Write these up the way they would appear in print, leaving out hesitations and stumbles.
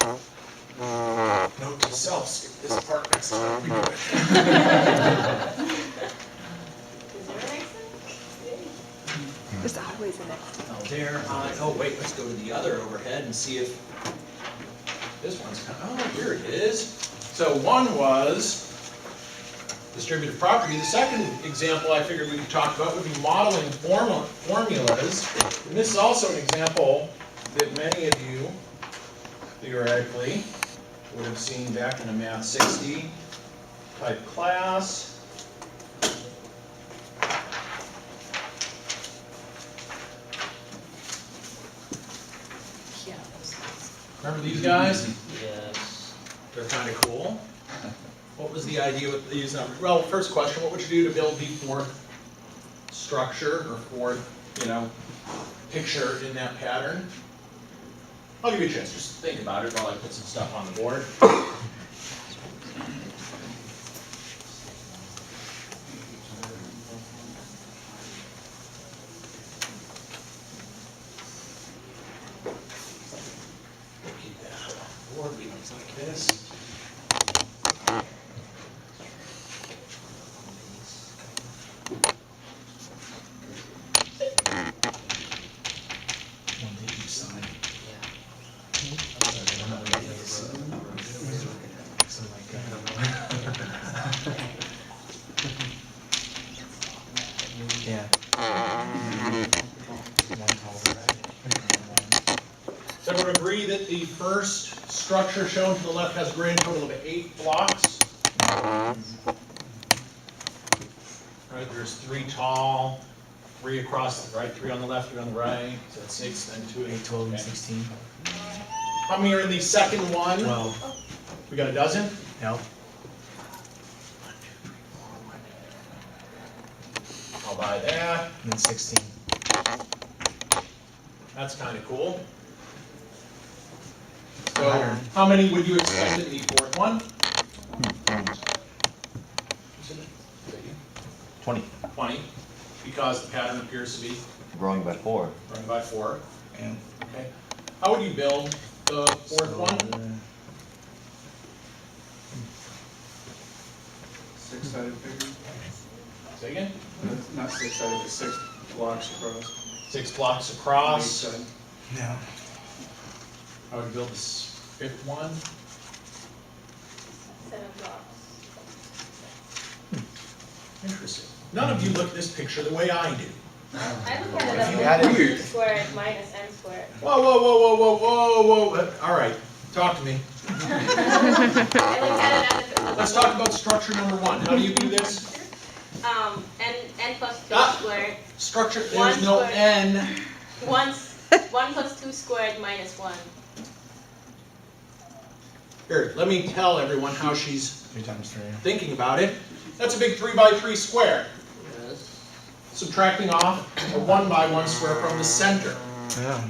Note to self, skip this part next time we do it. There's always an X. Oh wait, let's go to the other overhead and see if this one's here it is. So one was distributive property. The second example I figured we could talk about would be modeling formulas. And this is also an example that many of you, theoretically, would have seen back in a Math 60 type class. Remember these guys? Yes. They're kind of cool. What was the idea with these numbers? Well, first question, what would you do to build the fourth structure or fourth, picture in that pattern? I'll give you a chance. Just think about it while I put some stuff on the board. Keep that on the board. Leave it like this. One to each side. Yeah. So everyone agree that the first structure shown to the left has a grand total of 8 blocks? Right, there's 3 tall, 3 across the right, 3 on the left, 3 on the right. So that's 6, then 2, 8, 12, and 16. How many are in the second one? 12. We got a dozen? Yep. I'll buy that. And then 16. That's kind of cool. So, how many would you expect in the fourth one? 20. 20, because the pattern appears to be Growing by 4. growing by 4. And Okay. How would you build the fourth one? 6-sided figure. Say again? Not 6-sided, but 6 blocks across. 6 blocks On each across. side. yeah. How would you build this fifth one? 7 blocks. Interesting. None of you look at this picture the way I do. I look at You it added- as 2 squared minus n squared. Whoa, whoa, whoa, whoa, whoa, whoa, whoa. All right, talk to me. I look at it as if Let's talk about structure number 1. How do you do this? n plus 2 Ah. squared. Structure, there's One no square. n. 1 plus 2 squared minus 1. Here, let me tell everyone how she's 3 times 3. thinking about it. That's a big 3 by 3 square. Yes. Subtracting off a 1 by 1 square from the center, Yeah.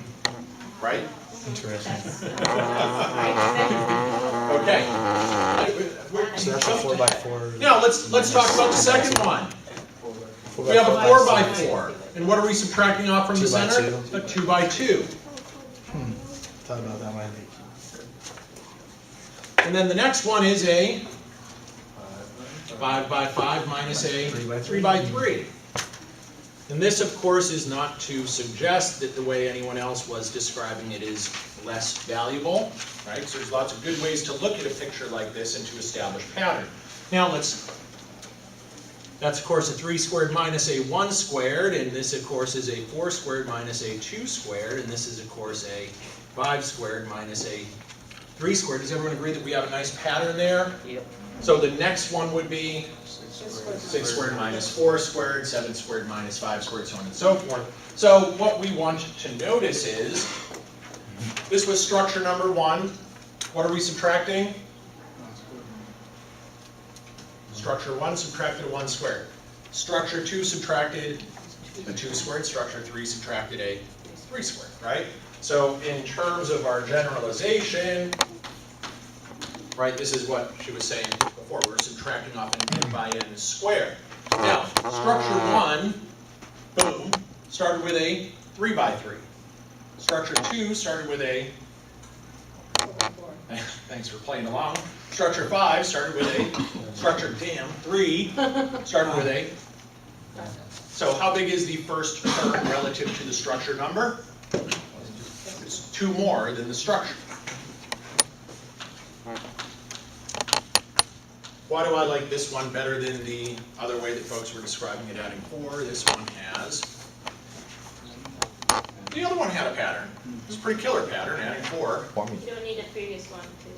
right? Interesting. Okay. So that's a 4 by 4. Now let's talk about the second one. We have a 4 by 4, and what are we subtracting off from the 2 by center? 2. A 2 by 2. Thought about that one. And then the next one is a 5 by 5 minus a 3 by 3. And this, of course, is not to suggest that the way anyone else was describing it is less valuable, right? So there's lots of good ways to look at a picture like this and to establish pattern. Now that's of course a 3 squared minus a 1 squared, and this of course is a 4 squared minus a 2 squared, and this is of course a 5 squared minus a 3 squared. Does everyone agree that we have a nice pattern there? Yep. So the next one would be 6 squared minus 4 squared, 7 squared minus 5 squared, so on and so forth. So what we want to notice is, this was structure number 1. What are we subtracting? Structure 1 subtracted a 1 squared. Structure 2 subtracted a 2 squared. Structure 3 subtracted a 3 squared, right? So in terms of our generalization, right, this is what she was saying before. We're subtracting off an n by n squared. Now, structure 1, boom, started with a 3 by 3. Structure 2 started with a thanks for playing along. Structure 5 started with a, structure 3 started with a. So how big is the first term relative to the structure number? It's 2 more than the structure. Why do I like this one better than the other way that folks were describing it, adding 4? This one has, the other one had a pattern. It's a pretty killer pattern, adding 4. You don't need the previous one too.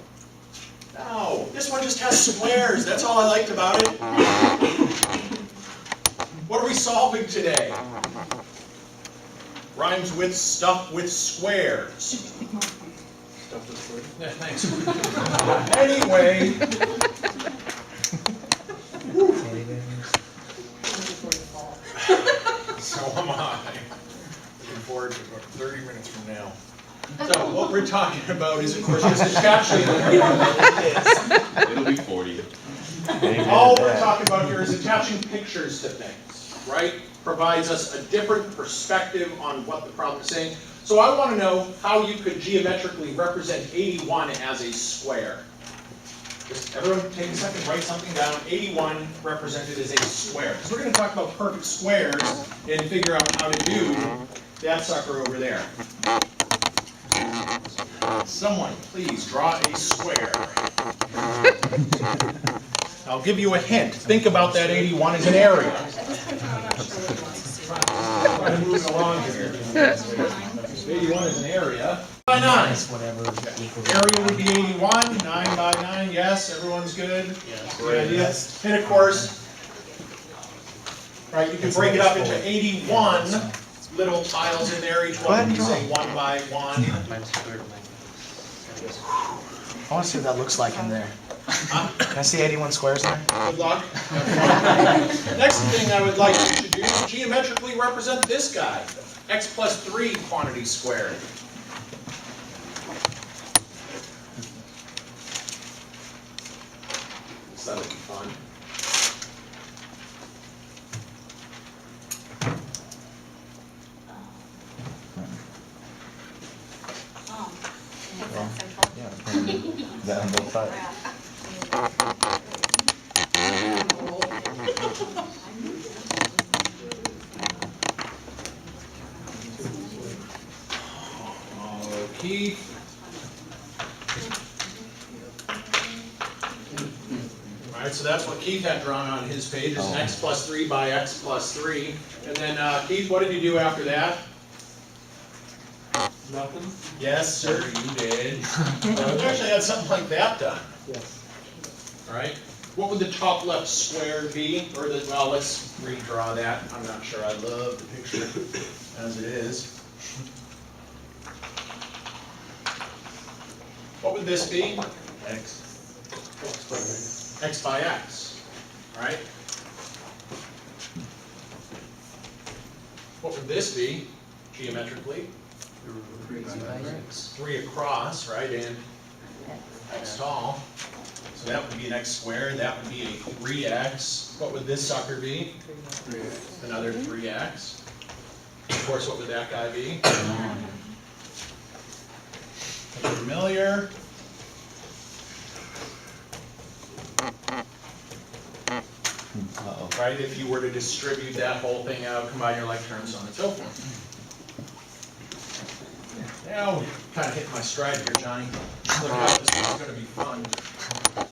No, this one just has squares. That's all I liked about it. What are we solving today? Rhymes with stuff with squares. Stuff this way. Yeah, thanks. Anyway. So am I. Looking forward to about 30 minutes from now. So what we're talking about is, of course, just attaching. It'll be 40. All we're talking about here is attaching pictures to things, right? Provides us a different perspective on what the problem is saying. So I want to know how you could geometrically represent 81 as a square. Just everyone take a second, write something down. 81 represented as a square. Because we're going to talk about perfect squares and figure out how to do that sucker over there. Someone, please draw a square. I'll give you a hint. Think about that 81 as an area. I'm moving along here. 81 is an area. By 9. Area would be 81. 9 by 9. Yes, everyone's good. Good idea. And of course, right, you can break it up into 81 little tiles in there. Each one would be, say, 1 by 1. I want to see what that looks like in there. Can I see 81 squares in there? Good luck. Next thing I would like you to do is geometrically represent this guy. X plus 3 quantity squared. So that would be fun. That on both sides. Oh, Keith. All right, so that's what Keith had drawn on his page, is an X plus 3 by X plus 3. And then, Keith, what did you do after that? Nothing? Yes, sir, you did. You actually had something like that done. Yes. All right. What would the top left square be? Or the, well, let's redraw that. I'm not sure I love the picture as it is. What would this be? X. X by X, right? What would this be geometrically? 3 across, right, and X tall. So that would be an X squared, that would be a 3X. What would this sucker be? 3x. Another 3X. Of course, what would that guy be? Familiar. Right, if you were to distribute that whole thing out, combine your like terms, so on and so forth. Now, we kind of hit my stride here, Johnny. Look out, this